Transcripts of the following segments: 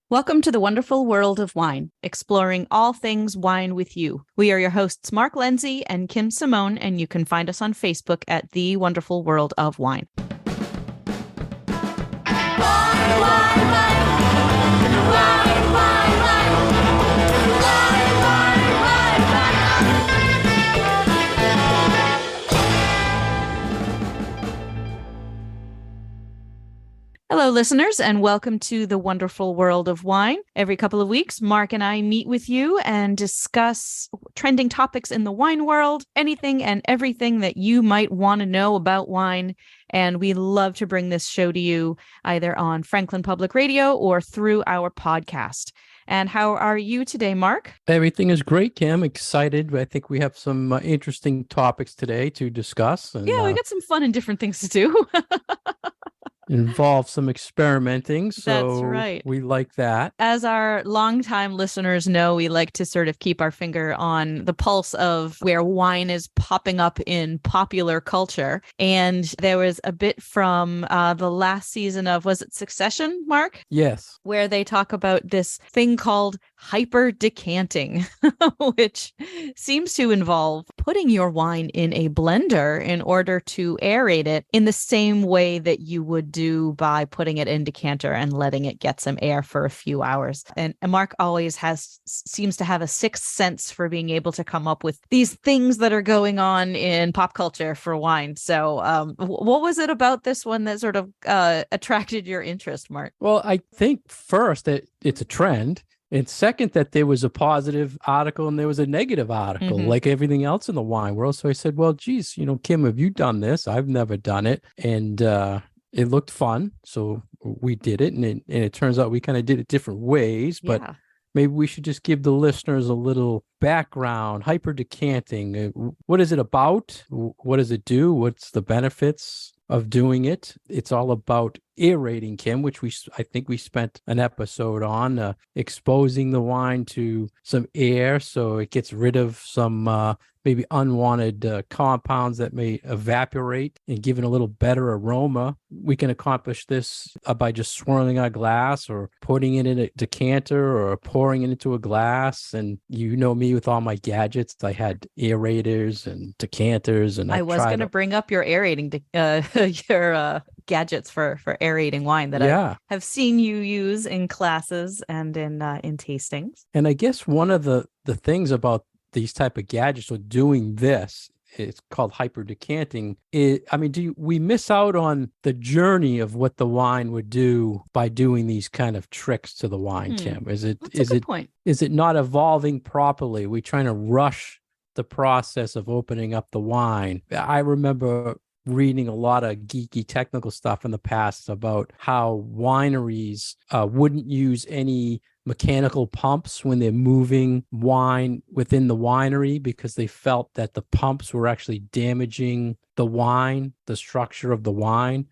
Welcome to the wonderful world of wine, exploring all things wine with you. We are your hosts, Mark Lindsay and Kim Simone, and you can find us on Facebook at The Wonderful World of Wine. Hello, listeners, and welcome to the wonderful world of wine. Every couple of weeks, Mark and I meet with you and discuss trending topics in the wine world, anything and everything that you might want to know about wine. And we love to bring this show to you either on Franklin Public Radio or through our podcast. And how are you today, Mark? Everything is great, Kim. Excited. I think we have some interesting topics today to discuss. And, yeah, we got some fun and different things to do. Involve some experimenting. So that's right. We like that. As our longtime listeners know, we like to sort of keep our finger on the pulse of where wine is popping up in popular culture. And there was a bit from the last season of, was it Succession, Mark? Yes. Where they talk about this thing called hyperdecanting, which seems to involve putting your wine in a blender in order to aerate it in the same way that you would do by putting it in decanter and letting it get some air for a few hours. And Mark always seems to have a sixth sense for being able to come up with these things that are going on in pop culture for wine. So what was it about this one that sort of attracted your interest, Mark? Well, I think first that it's a trend. And second, that there was a positive article and there was a negative article, like everything else in the wine world. So I said, well, geez, Kim, have you done this? I've never done it. And it looked fun. So we did it. And it turns out we kind of did it different ways. But maybe we should just give the listeners a little background. Hyperdecanting. What is it about? What does it do? What's the benefits of doing it? It's all about aerating, Kim, which I think we spent an episode on, exposing the wine to some air so it gets rid of some maybe unwanted compounds that may evaporate and give it a little better aroma. We can accomplish this by just swirling our glass or putting it in a decanter or pouring it into a glass. And you know me with all my gadgets. I had aerators and decanters. And I was going to bring up your aerating, your gadgets for aerating wine that I have seen you use in classes and in tastings. And I guess one of the things about these type of gadgets or doing this, it's called hyperdecanting. We miss out on the journey of what the wine would do by doing these kind of tricks to the wine, Kim? Is it not evolving properly? We're trying to rush the process of opening up the wine. I remember reading a lot of geeky technical stuff in the past about how wineries wouldn't use any mechanical pumps when they're moving wine within the winery because they felt that the pumps were actually damaging the wine, the structure of the wine.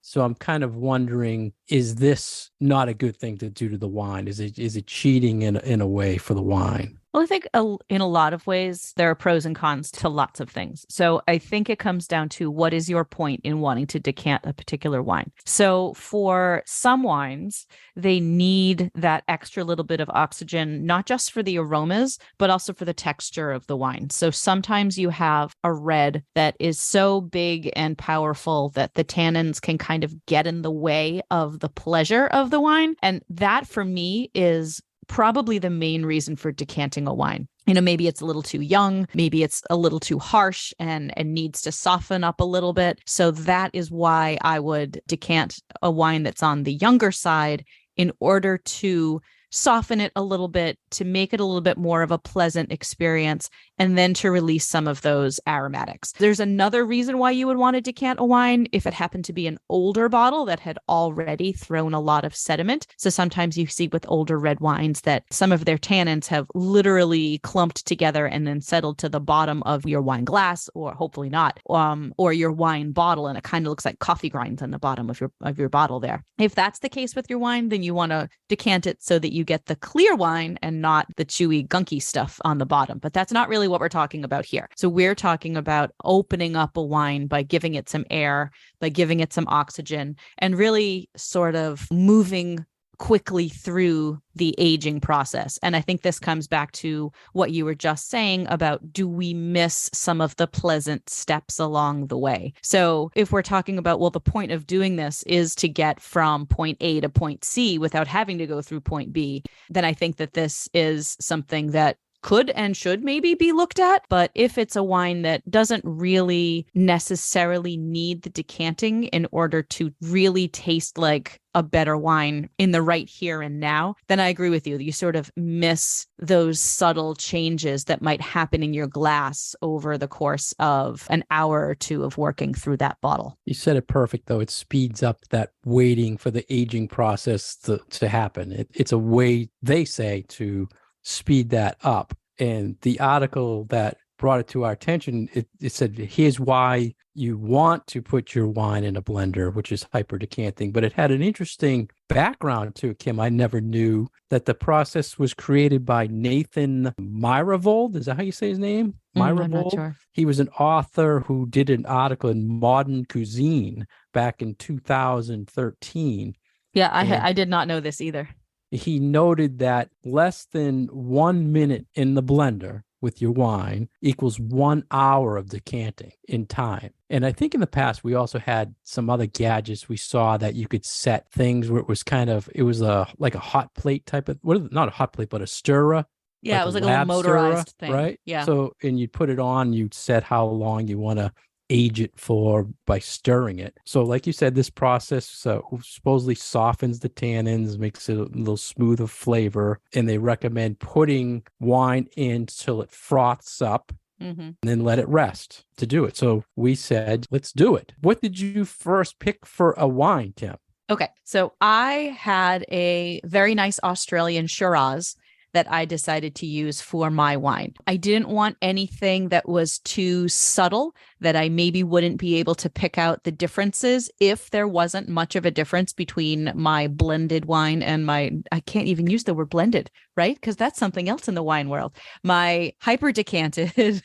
So I'm kind of wondering, is this not a good thing to do to the wine? Is it cheating in a way for the wine? Well, I think in a lot of ways, there are pros and cons to lots of things. So I think it comes down to what is your point in wanting to decant a particular wine. So for some wines, they need that extra little bit of oxygen, not just for the aromas, but also for the texture of the wine. So sometimes you have a red that is so big and powerful that the tannins can kind of get in the way of the pleasure of the wine. And that for me is probably the main reason for decanting a wine. Maybe it's a little too young, maybe it's a little too harsh and needs to soften up a little bit. So that is why I would decant a wine that's on the younger side in order to soften it a little bit, to make it a little bit more of a pleasant experience, and then to release some of those aromatics. There's another reason why you would want to decant a wine if it happened to be an older bottle that had already thrown a lot of sediment. So sometimes you see with older red wines that some of their tannins have literally clumped together and then settled to the bottom of your wine glass, or hopefully not, or your wine bottle, and it kind of looks like coffee grinds on the bottom of your bottle there. If that's the case with your wine, then you want to decant it so that you get the clear wine and not the chewy, gunky stuff on the bottom. But that's not really what we're talking about here. So we're talking about opening up a wine by giving it some air, by giving it some oxygen, and really sort of moving quickly through the aging process. And I think this comes back to what you were just saying about, do we miss some of the pleasant steps along the way? So if we're talking about, well, the point of doing this is to get from point A to point C without having to go through point B, then I think that this is something that could and should maybe be looked at. But if it's a wine that doesn't really necessarily need the decanting in order to really taste like a better wine in the right here and now, then I agree with you. You sort of miss those subtle changes that might happen in your glass over the course of an hour or two of working through that bottle. You said it perfect, though. It speeds up that waiting for the aging process to happen. It's a way, they say, to speed that up. And the article that brought it to our attention, it said, here's why you want to put your wine in a blender, which is hyperdecanting. But it had an interesting background too, Kim. I never knew that the process was created by Nathan Myhrvold. Is that how you say his name? Myhrvold? I'm not sure. He was an author who did an article in Modern Cuisine back in 2013. Yeah, I did not know this either. He noted that less than 1 minute in the blender with your wine equals 1 hour of decanting in time. And I think in the past, we also had some other gadgets we saw that you could set things where it was like a hot plate type of, not a hot plate, but a stirrer. Yeah, like it was like a little motorized thing. Right? Yeah. So, and you'd put it on, you'd set how long you want to age it for by stirring it. So like you said, this process supposedly softens the tannins, makes it a little smoother flavor, and they recommend putting wine in till it froths up and then let it rest to do it. So we said, let's do it. What did you first pick for a wine, Kim? Okay, so I had a very nice Australian Shiraz that I decided to use for my wine. I didn't want anything that was too subtle, that I maybe wouldn't be able to pick out the differences if there wasn't much of a difference between my blended wine and I can't even use the word blended, right? Because that's something else in the wine world. My hyper-decanted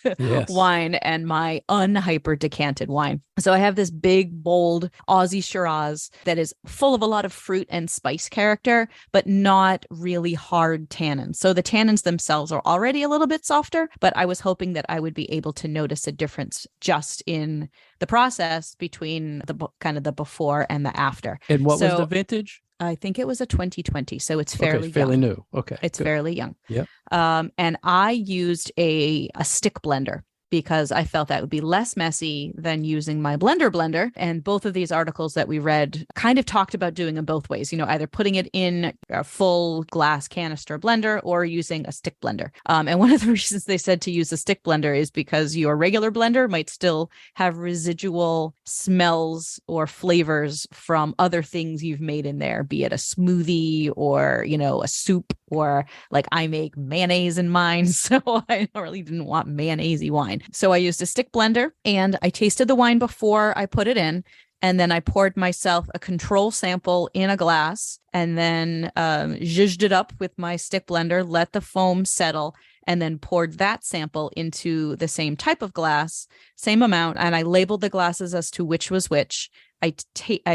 wine and my unhyper-decanted wine. So I have this big, bold Aussie Shiraz that is full of a lot of fruit and spice character, but not really hard tannins. So the tannins themselves are already a little bit softer, but I was hoping that I would be able to notice a difference just in the process between the kind of the before and the after. And what was the vintage? I think it was a 2020, so it's fairly fairly young. New. Okay, it's good. Fairly young. Yeah. And I used a stick blender because I felt that would be less messy than using my blender. And both of these articles that we read kind of talked about doing them both ways, either putting it in a full glass canister blender or using a stick blender. And one of the reasons they said to use a stick blender is because your regular blender might still have residual smells or flavors from other things you've made in there, be it a smoothie or, a soup, or like I make mayonnaise in mine. So I really didn't want mayonnaise-y wine. So I used a stick blender and I tasted the wine before I put it in. And then I poured myself a control sample in a glass and then zhuzhed it up with my stick blender, let the foam settle, and then poured that sample into the same type of glass, same amount. And I labeled the glasses as to which was which. I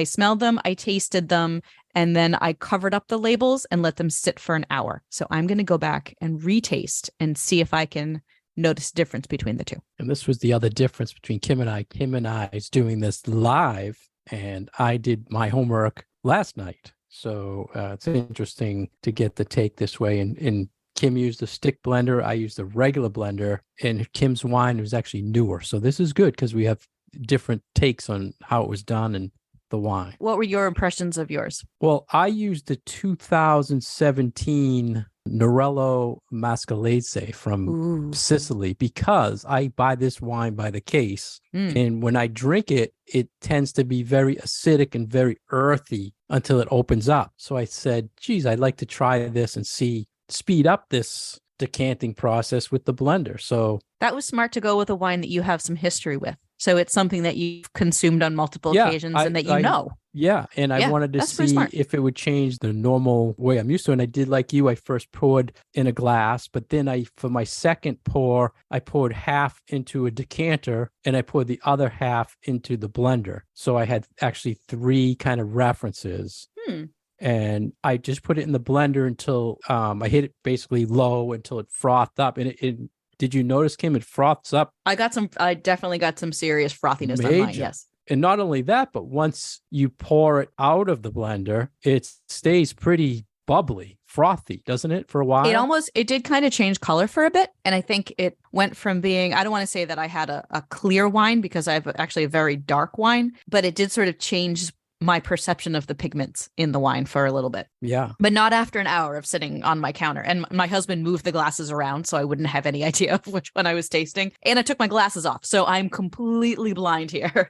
smelled them, I tasted them, and then I covered up the labels and let them sit for an hour. So I'm going to go back and retaste and see if I can notice difference between the two. And this was the other difference between Kim and I. Kim and I is doing this live, and I did my homework last night. So it's interesting to get the take this way. And Kim used a stick blender. I used a regular blender, and Kim's wine was actually newer. So this is good because we have different takes on how it was done and the wine. What were your impressions of yours? Well, I used the 2017 Norello Mascalese from Sicily because I buy this wine by the case. And when I drink it, it tends to be very acidic and very earthy until it opens up. So I said, geez, I'd like to try this and speed up this decanting process with the blender. So that was smart to go with a wine that you have some history with. So it's something that you've consumed on multiple occasions and that you know. Yeah. And I wanted to see if it would change the normal way I'm used to. And I did like you. I first poured in a glass, but then for my second pour, I poured half into a decanter and I poured the other half into the blender. So I had actually 3 kind of references. and I just put it in the blender until I hit it basically low until it frothed up. And did you notice, Kim, it froths up? I definitely got some serious frothiness on mine. Yes. And not only that, but once you pour it out of the blender, it stays pretty bubbly, frothy, doesn't it, for a while? It did kind of change color for a bit. And I think it went from being, I don't want to say that I had a clear wine because I have actually a very dark wine, but it did sort of change my perception of the pigments in the wine for a little bit. Yeah. But not after an hour of sitting on my counter. And my husband moved the glasses around so I wouldn't have any idea of which one I was tasting. And I took my glasses off. So I'm completely blind here.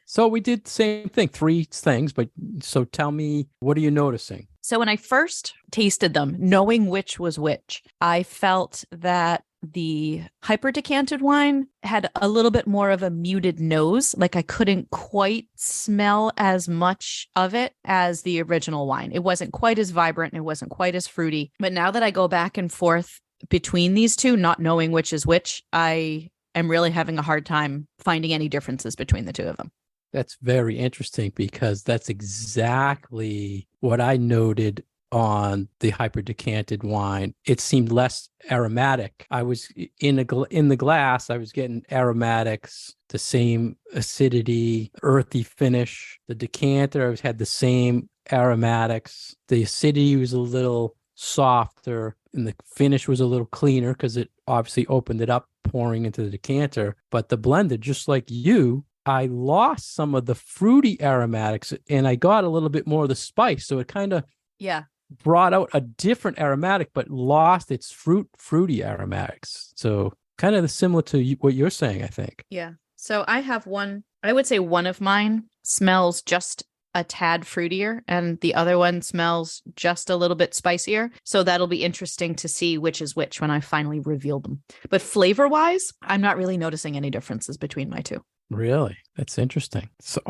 So we did the same thing, 3 things. But so tell me, what are you noticing? So when I first tasted them, knowing which was which, I felt that the hyperdecanted wine had a little bit more of a muted nose. Like I couldn't quite smell as much of it as the original wine. It wasn't quite as vibrant. It wasn't quite as fruity. But now that I go back and forth between these two, not knowing which is which, I am really having a hard time finding any differences between the two of them. That's very interesting because that's exactly what I noted on the hyperdecanted wine. It seemed less aromatic. I was in the glass, I was getting aromatics, the same acidity, earthy finish. The decanter, I had the same aromatics. The acidity was a little softer and the finish was a little cleaner because it obviously opened it up pouring into the decanter. But the blender, just like you, I lost some of the fruity aromatics and I got a little bit more of the spice. So it kind of brought out a different aromatic, but lost its fruity aromatics. So kind of similar to what you're saying, I think. Yeah. So I have one, I would say one of mine smells just a tad fruitier and the other one smells just a little bit spicier. So that'll be interesting to see which is which when I finally reveal them. But flavor wise, I'm not really noticing any differences between my two. Really? That's interesting. So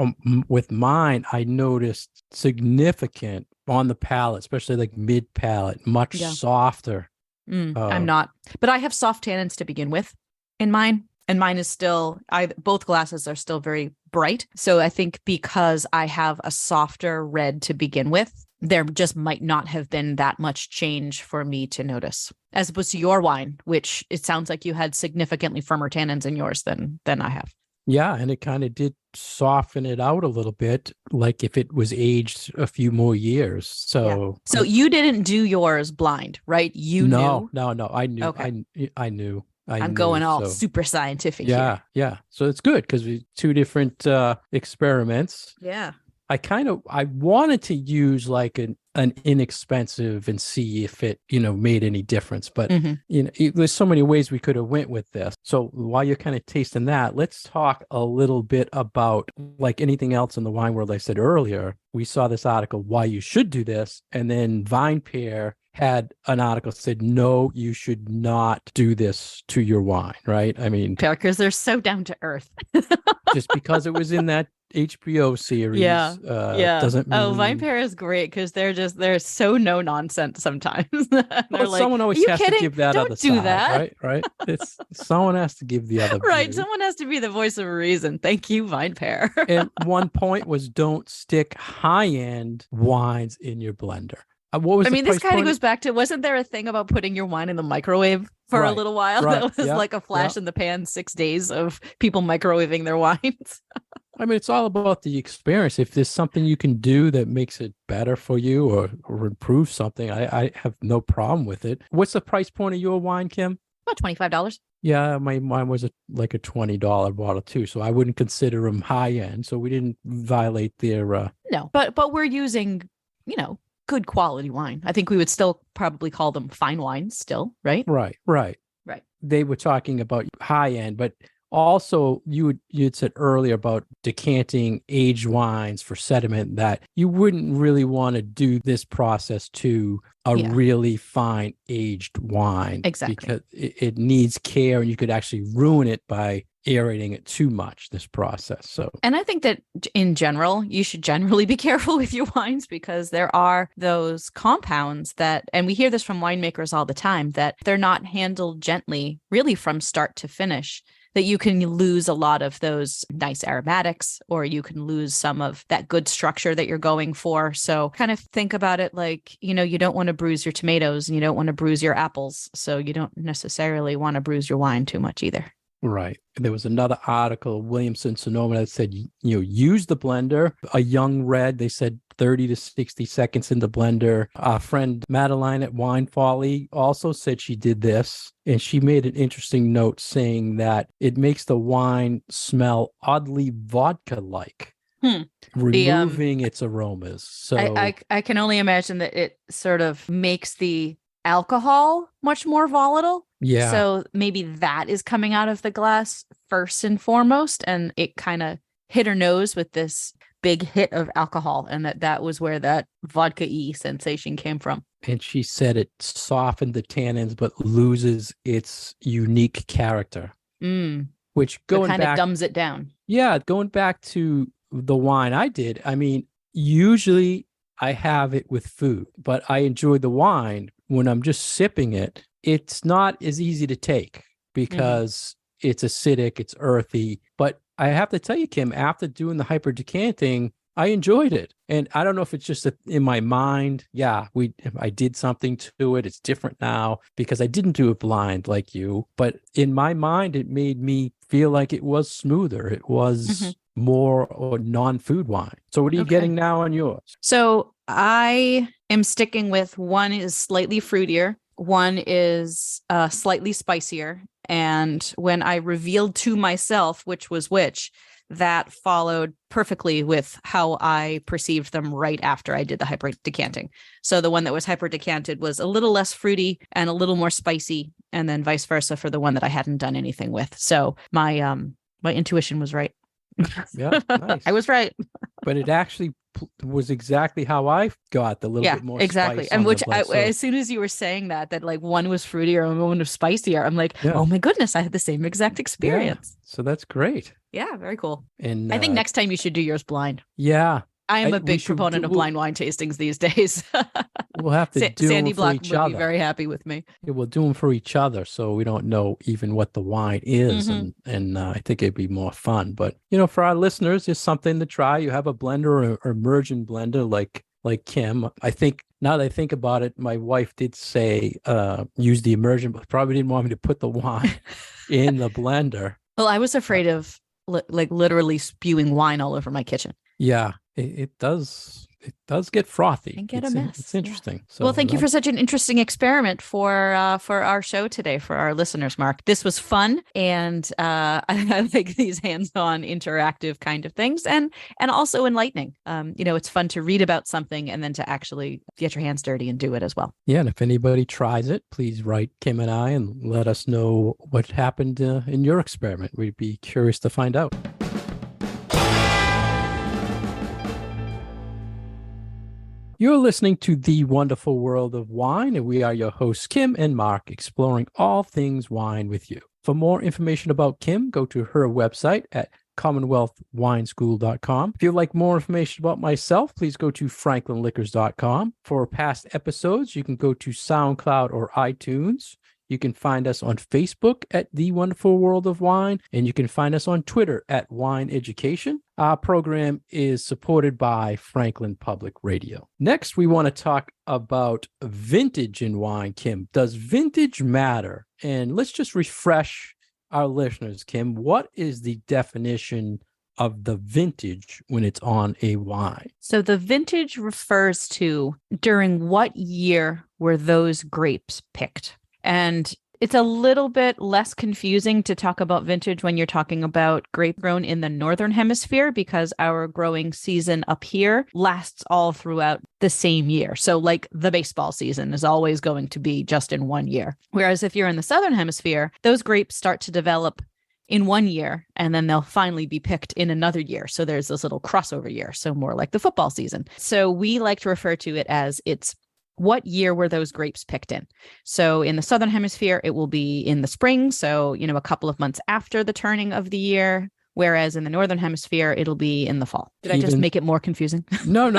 with mine, I noticed significant on the palate, especially like mid palate, much softer. I'm not, but I have soft tannins to begin with in mine. And mine is still, both glasses are still very bright. So I think because I have a softer red to begin with, there just might not have been that much change for me to notice. As opposed to your wine, which it sounds like you had significantly firmer tannins in yours than I have. Yeah, and it kind of did soften it out a little bit, like if it was aged a few more years. So you didn't do yours blind, right? No, I knew. Okay. I knew. I'm going all super scientific here. Yeah. So it's good because we 2 different experiments. Yeah. I wanted to use like an inexpensive and see if it, made any difference. But, there's so many ways we could have went with this. So while you're kind of tasting that, let's talk a little bit about like anything else in the wine world. I said earlier, we saw this article, why you should do this. And then VinePair had an article that said, no, you should not do this to your wine, right? I mean, because they're so down to earth. Just because it was in that HBO series doesn't mean... VinePair is great because they're so no nonsense sometimes. Someone always has to give that Don't other do side, that. right? It's someone has to give the other right. view. Someone has to be the voice of reason. Thank you, VinePair. And one point was don't stick high-end wines in your blender. This kind of goes back to, wasn't there a thing about putting your wine in the microwave for a little while? Right, that was like a flash in the pan 6 days of people microwaving their wines. I mean, it's all about the experience. If there's something you can do that makes it better for you or improve something, I have no problem with it. What's the price point of your wine, Kim? About $25. Yeah, mine was like a $20 bottle too, so I wouldn't consider them high end. So we didn't violate their. No, but we're using, good quality wine. I think we would still probably call them fine wines still, right? Right. They were talking about high end, but also you'd said earlier about decanting aged wines for sediment that you wouldn't really want to do this process to a really fine aged wine. Exactly. Because it needs care and you could actually ruin it by aerating it too much, this process. So, and I think that in general, you should generally be careful with your wines because there are those compounds that, and we hear this from winemakers all the time, that they're not handled gently, really from start to finish, that you can lose a lot of those nice aromatics, or you can lose some of that good structure that you're going for. So kind of think about it like, you don't want to bruise your tomatoes and you don't want to bruise your apples. So you don't necessarily want to bruise your wine too much either. Right. There was another article, Williamson Sonoma, that said, use the blender. A young red, they said 30 to 60 seconds in the blender. Our friend Madeline at Wine Folly also said she did this. And she made an interesting note saying that it makes the wine smell oddly vodka-like, removing its aromas. So I can only imagine that it sort of makes the alcohol much more volatile. Yeah. So maybe that is coming out of the glass first and foremost, and it kind of hit her nose with this big hit of alcohol, and that was where that vodka-y sensation came from. And she said it softened the tannins, but loses its unique character. Which going kind back, of dumbs it down. Yeah, going back to the wine I did. I mean, usually I have it with food, but I enjoy the wine when I'm just sipping it. It's not as easy to take because it's acidic, it's earthy. But I have to tell you, Kim, after doing the hyper decanting, I enjoyed it. And I don't know if it's just in my mind. Yeah, I did something to it. It's different now because I didn't do it blind like you. But in my mind, it made me feel like it was smoother. It was more or non-food wine. So what are you getting now on yours? So I am sticking with one is slightly fruitier. One is slightly spicier. And when I revealed to myself which was which, that followed perfectly with how I perceived them right after I did the hyper decanting. So the one that was hyper decanted was a little less fruity and a little more spicy, and then vice versa for the one that I hadn't done anything with. So my intuition was right. Yeah, nice. I was right. But it actually was exactly how I got the little bit more exactly. spice. And which so, as soon as you were saying that like one was fruitier and one was spicier, I'm like, oh my goodness, I had the same exact experience. Yeah. So that's great. Yeah, very cool. And I think next time you should do yours blind. Yeah. I am a big proponent of blind wine tastings these days. We'll have to do Sandy them for Block each would other. be very happy with me. Yeah, we'll do them for each other, so we don't know even what the wine is, and I think it'd be more fun. But for our listeners, it's something to try. You have a blender or immersion blender like Kim. I think now that I think about it, my wife did say use the immersion, but probably didn't want me to put the wine in the blender. Well, I was afraid of literally spewing wine all over my kitchen. Yeah, it does. It does get frothy and get a mess. It's interesting. So, well, thank you for such an interesting experiment for our show today for our listeners, Mark. This was fun, and I like these hands-on, interactive kind of things, and also enlightening. It's fun to read about something and then to actually get your hands dirty and do it as well. Yeah, and if anybody tries it, please write Kim and I and let us know what happened in your experiment. We'd be curious to find out. You're listening to The Wonderful World of Wine, and we are your hosts, Kim and Mark, exploring all things wine with you. For more information about Kim, go to her website at commonwealthwineschool.com. If you'd like more information about myself, please go to franklinliquors.com. For past episodes, you can go to SoundCloud or iTunes. You can find us on Facebook at The Wonderful World of Wine, and you can find us on Twitter at Wine Education. Our program is supported by Franklin Public Radio. Next, we want to talk about vintage in wine, Kim. Does vintage matter? And let's just refresh our listeners, Kim. What is the definition of the vintage when it's on a wine? So the vintage refers to during what year were those grapes picked? And it's a little bit less confusing to talk about vintage when you're talking about grape grown in the Northern Hemisphere, because our growing season up here lasts all throughout the same year. So like the baseball season is always going to be just in 1 year. Whereas if you're in the Southern Hemisphere, those grapes start to develop in 1 year, and then they'll finally be picked in another year. So there's this little crossover year. So more like the football season. So we like to refer to it as what year were those grapes picked in? So in the Southern Hemisphere, it will be in the spring. So, a couple of months after the turning of the year. Whereas in the Northern Hemisphere, it'll be in the fall. Did I just make it more confusing? No.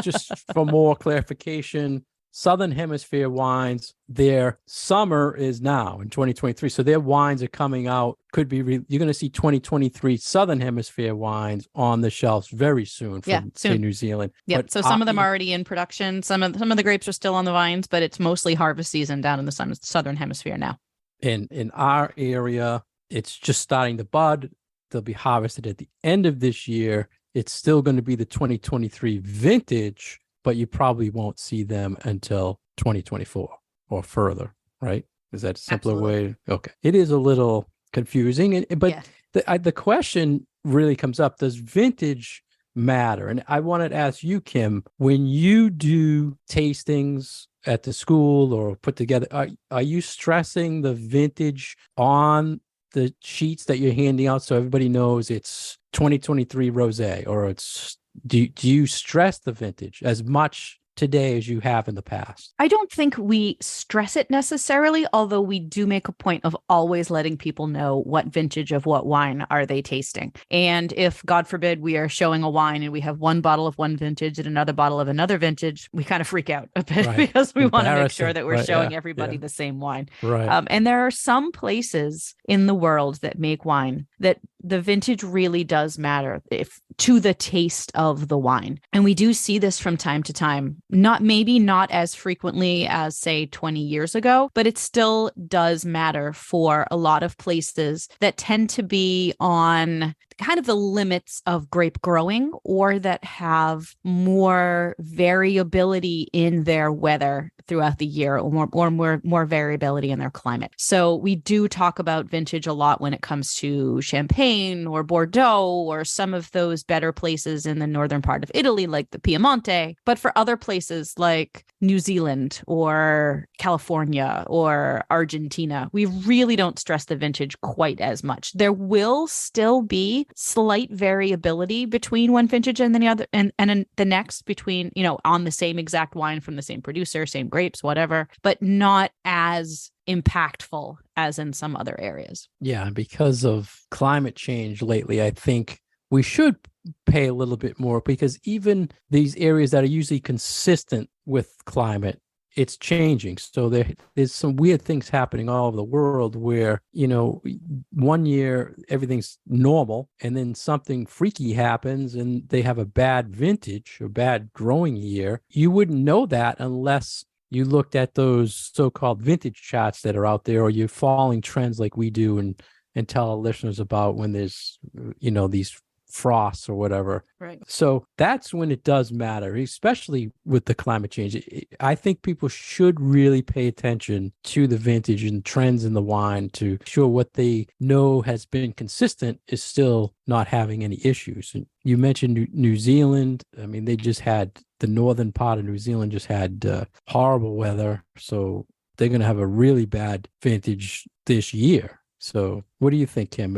Just for more clarification, Southern Hemisphere wines, their summer is now in 2023. So their wines are coming out. You're going to see 2023 Southern Hemisphere wines on the shelves very soon from, say, New Zealand. Yep. So some of them are already in production. Some of the grapes are still on the vines, but it's mostly harvest season down in the Southern Hemisphere now. In our area, it's just starting to bud. They'll be harvested at the end of this year. It's still going to be the 2023 vintage, but you probably won't see them until 2024 or further, right? Is that a simpler way? Okay. It is a little confusing, but the question really comes up, does vintage matter? And I wanted to ask you, Kim, when you do tastings at the school or put together, are you stressing the vintage on the sheets that you're handing out so everybody knows it's 2023 rosé, or it's do you stress the vintage as much today as you have in the past? I don't think we stress it necessarily, although we do make a point of always letting people know what vintage of what wine are they tasting. And if, God forbid, we are showing a wine and we have one bottle of one vintage and another bottle of another vintage, we kind of freak out a bit because we want to make sure that we're showing everybody the same wine. Right. And there are some places in the world that make wine that the vintage really does matter to the taste of the wine. And we do see this from time to time, maybe not as frequently as, say, 20 years ago, but it still does matter for a lot of places that tend to be on kind of the limits of grape growing, or that have more variability in their weather throughout the year, or more variability in their climate. So we do talk about vintage a lot when it comes to Champagne or Bordeaux or some of those better places in the northern part of Italy, like the Piemonte. But for other places like New Zealand or California or Argentina, we really don't stress the vintage quite as much. There will still be slight variability between one vintage and the other, and the next, between, on the same exact wine from the same producer, same grapes, whatever, but not as impactful as in some other areas. Yeah, because of climate change lately, I think we should pay a little bit more, because even these areas that are usually consistent with climate, it's changing. So there's some weird things happening all over the world where, one year everything's normal and then something freaky happens and they have a bad vintage or bad growing year. You wouldn't know that unless you looked at those so-called vintage charts that are out there, or you're following trends like we do and tell our listeners about when there's, these frosts or whatever. Right. So that's when it does matter, especially with the climate change. I think people should really pay attention to the vintage and trends in the wine to show what they know has been consistent is still not having any issues. And you mentioned New Zealand. I mean, the northern part of New Zealand just had horrible weather. So they're going to have a really bad vintage this year. So what do you think, Kim?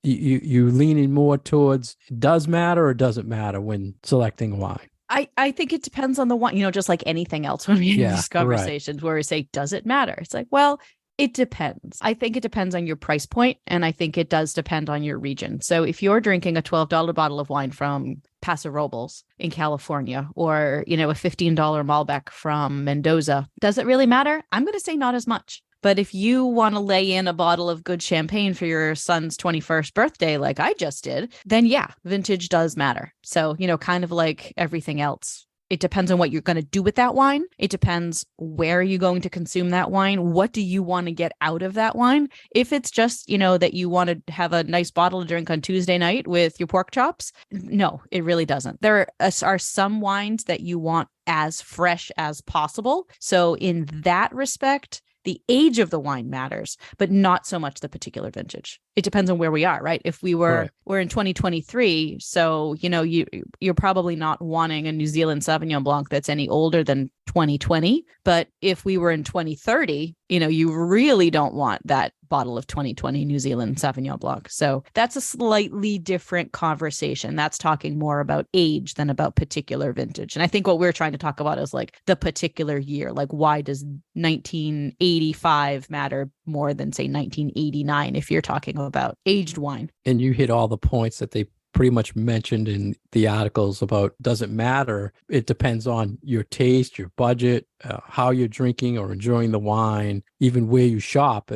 You leaning more towards it does matter or doesn't matter when selecting wine? I think it depends on the wine, just like anything else when we have these conversations where we say, does it matter? It's like, well, it depends. I think it depends on your price point, and I think it does depend on your region. So if you're drinking a $12 bottle of wine from Paso Robles in California, or, a $15 Malbec from Mendoza, does it really matter? I'm going to say not as much. But if you want to lay in a bottle of good champagne for your son's 21st birthday, like I just did, then yeah, vintage does matter. So, kind of like everything else, it depends on what you're going to do with that wine. It depends where you're going to consume that wine. What do you want to get out of that wine? If it's just, that you want to have a nice bottle to drink on Tuesday night with your pork chops, no, it really doesn't. There are some wines that you want as fresh as possible. So in that respect, the age of the wine matters, but not so much the particular vintage. It depends on where we are, right? If we're in 2023, so, you're probably not wanting a New Zealand Sauvignon Blanc that's any older than 2020. But if we were in 2030, you really don't want that bottle of 2020 New Zealand Sauvignon Blanc. So that's a slightly different conversation. That's talking more about age than about particular vintage. And I think what we're trying to talk about is like the particular year. Like, why does 1985 matter more than, say, 1989 if you're talking about aged wine? And you hit all the points that they pretty much mentioned in the articles about doesn't matter. It depends on your taste, your budget, how you're drinking or enjoying the wine, even where you shop.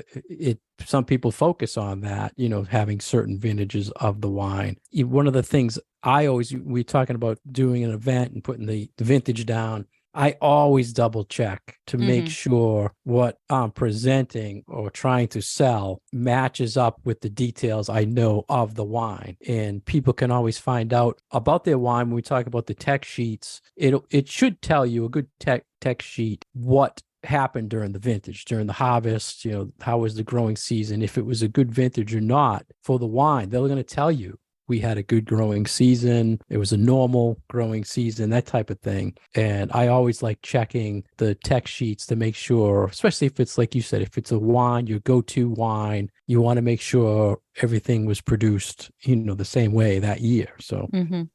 Some people focus on that, having certain vintages of the wine. One of the things we're talking about doing an event and putting the vintage down. I always double check to make sure what I'm presenting or trying to sell matches up with the details I know of the wine. And people can always find out about their wine when we talk about the tech sheets. It should tell you, a good tech sheet, what happened during the vintage, during the harvest, how was the growing season, if it was a good vintage or not for the wine. They're going to tell you. We had a good growing season. It was a normal growing season, that type of thing. And I always like checking the tech sheets to make sure, especially if it's like you said, if it's a wine, your go-to wine, you want to make sure everything was produced, the same way that year. So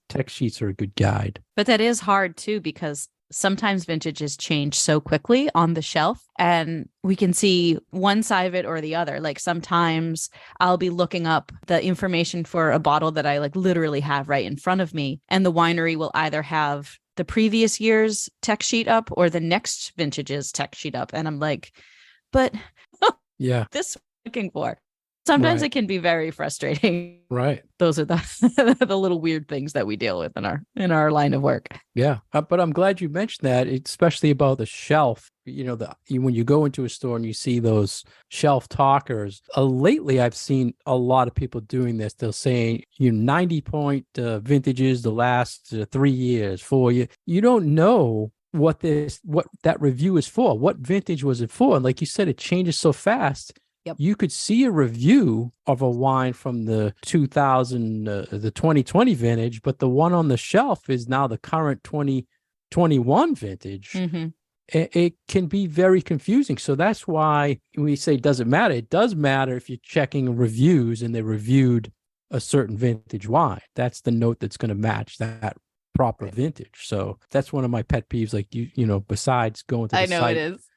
tech sheets are a good guide. But that is hard too, because sometimes vintages change so quickly on the shelf and we can see one side of it or the other. Like sometimes I'll be looking up the information for a bottle that I literally have right in front of me. And the winery will either have the previous year's tech sheet up or the next vintage's tech sheet up. And I'm like, but yeah, this I'm looking for. Sometimes it can be very frustrating. Right. Those are the little weird things that we deal with in our line of work. Yeah. But I'm glad you mentioned that, especially about the shelf. When you go into a store and you see those shelf talkers, lately I've seen a lot of people doing this. They'll say, 90-point vintages the last 3 years, 4 years. You don't know what that review is for. What vintage was it for? And like you said, it changes so fast. Yep. You could see a review of a wine from the 2020 vintage, but the one on the shelf is now the current 2021 vintage. Mm-hmm. It can be very confusing. So that's why we say it doesn't matter. It does matter if you're checking reviews and they reviewed a certain vintage wine. That's the note that's going to match that proper vintage. So that's one of my pet peeves. Like besides going to the site, I know it is.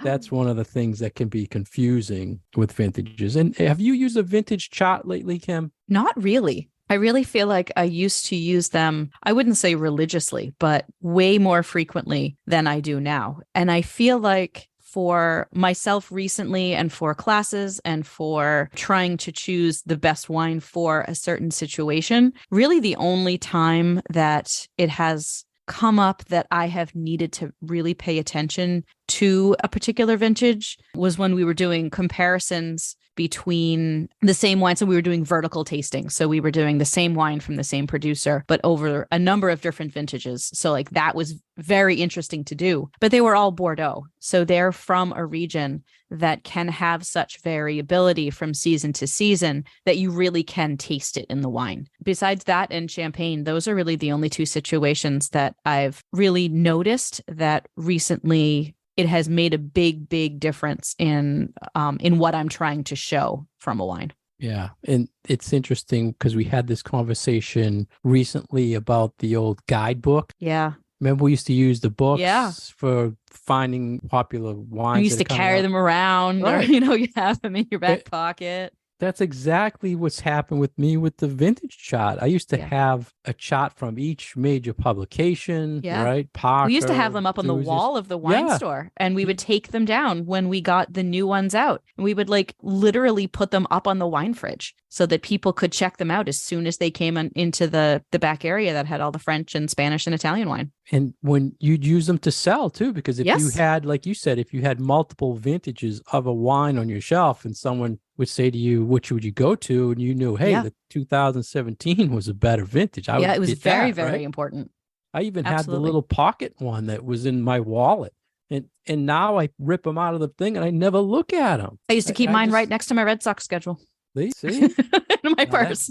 That's one of the things that can be confusing with vintages. And have you used a vintage chart lately, Kim? Not really. I really feel like I used to use them, I wouldn't say religiously, but way more frequently than I do now. And I feel like for myself recently and for classes and for trying to choose the best wine for a certain situation, really the only time that it has come up that I have needed to really pay attention to a particular vintage was when we were doing comparisons between the same wine. So we were doing vertical tasting. So we were doing the same wine from the same producer, but over a number of different vintages. So that was very interesting to do, but they were all Bordeaux. So they're from a region that can have such variability from season to season that you really can taste it in the wine. Besides that and Champagne, those are really the only two situations that I've really noticed that recently it has made a big, big difference in what I'm trying to show from a wine. Yeah. And it's interesting because we had this conversation recently about the old guidebook. Yeah. Remember we used to use the books for finding popular wines. You used to carry them around or, you have them in your back pocket. That's exactly what's happened with me with the vintage chart. I used to have a chart from each major publication, right? Parker, we used to have them up on the wall of the wine store, and we would take them down when we got the new ones out. And we would literally put them up on the wine fridge so that people could check them out as soon as they came into the back area that had all the French and Spanish and Italian wine. And when you'd use them to sell too, because if you had, like you said, if you had multiple vintages of a wine on your shelf and someone would say to you, which would you go to? And you knew, hey, the 2017 was a better vintage. It was very, very important. I even had the little pocket one that was in my wallet. And now I rip them out of the thing and I never look at them. I used to keep mine right next to my Red Sox schedule. See? In my purse.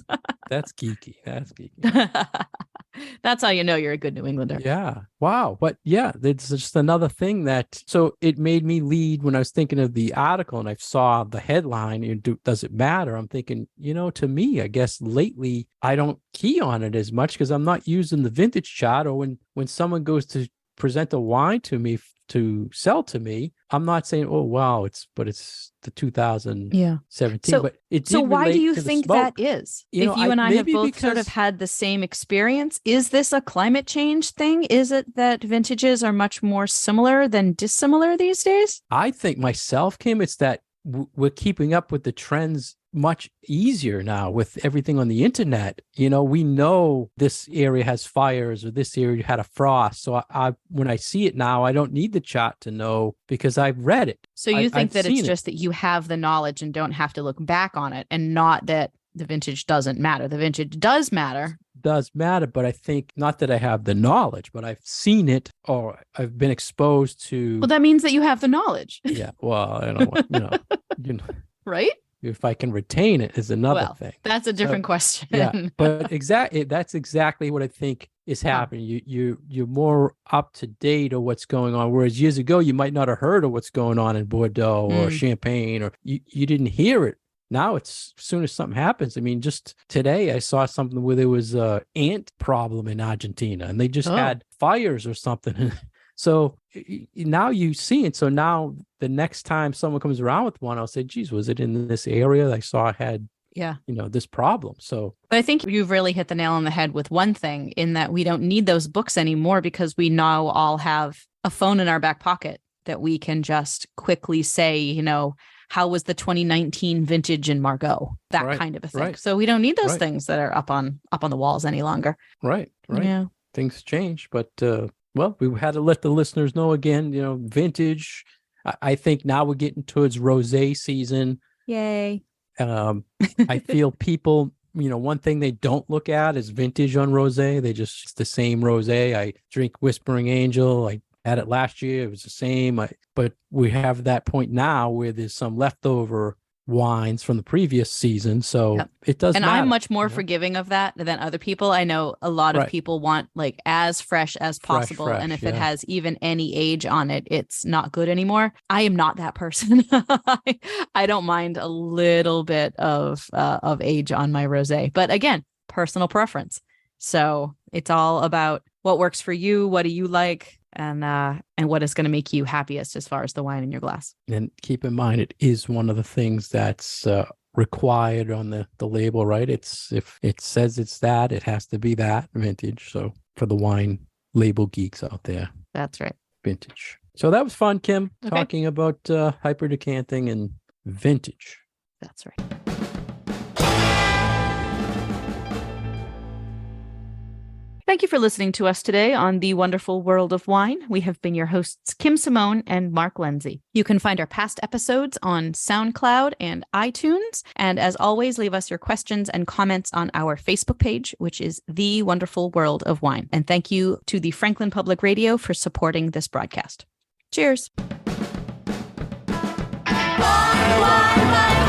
That's geeky. That's geeky. That's how you know you're a good New Englander. Yeah. Wow. But it's just another thing so it made me lead when I was thinking of the article and I saw the headline, does it matter? I'm thinking, to me, I guess lately I don't key on it as much because I'm not using the vintage chart, or when someone goes to present a wine to me to sell to me, I'm not saying, oh wow, it's the 2017, but it did. So why do relate you to the think smoke. that is? You If know, you and I have maybe both sort of because- had the same experience, is this a climate change thing? Is it that vintages are much more similar than dissimilar these days? I think myself, Kim, it's that we're keeping up with the trends much easier now with everything on the internet. You know, we know this area has fires or this area had a frost. So I when I see it now, I don't need the chart to know because I've read it. So you think I've that it's seen it. just that you have the knowledge and don't have to look back on it, and not that the vintage doesn't matter. The vintage does matter. Does matter, but I think not that I have the knowledge, but I've seen it or I've been exposed to. Well, that means that you have the knowledge. Yeah, well, I don't want, you know, Right? if I can retain it is another thing. That's a different question. Yeah, but that's exactly what I think is happening. You're more up to date on what's going on, whereas years ago you might not have heard of what's going on in Bordeaux or Champagne, or you didn't hear it. Now it's as soon as something happens. I mean, just today I saw something where there was a ant problem in Argentina, and they just had fires or something. So now you see it. So now the next time someone comes around with one, I'll say, geez, was it in this area I saw had, this problem? So but I think you've really hit the nail on the head with one thing, in that we don't need those books anymore because we now all have a phone in our back pocket that we can just quickly say, how was the 2019 vintage in Margaux? That kind of a thing. Right. So we don't need those things that are up on the walls any longer. Right. Yeah. Things change, but well, we had to let the listeners know again, vintage. I think now we're getting towards rosé season. Yay. I feel people, one thing they don't look at is vintage on rosé. They just, it's the same rosé. I drink Whispering Angel. I had it last year. It was the same. But we have that point now where there's some leftover wines from the previous season. So it does matter. I'm much more forgiving of that than other people. I know a lot of people want like as fresh as possible. Fresh, and if it has even any age on it, it's not good anymore. I am not that person. I don't mind a little bit of age on my rosé, but again, personal preference. So it's all about what works for you. What do you like? And what is going to make you happiest as far as the wine in your glass. And keep in mind, it is one of the things that's required on the label, right? It's, if it says it's that, it has to be that vintage. So for the wine label geeks out there. That's right. Vintage. So that was fun, Kim, talking about hyperdecanting and vintage. That's right. Thank you for listening to us today on The Wonderful World of Wine. We have been your hosts, Kim Simone and Mark Lindsay. You can find our past episodes on SoundCloud and iTunes. And as always, leave us your questions and comments on our Facebook page, which is The Wonderful World of Wine. And thank you to the Franklin Public Radio for supporting this broadcast. Cheers. Wine, wine, wine.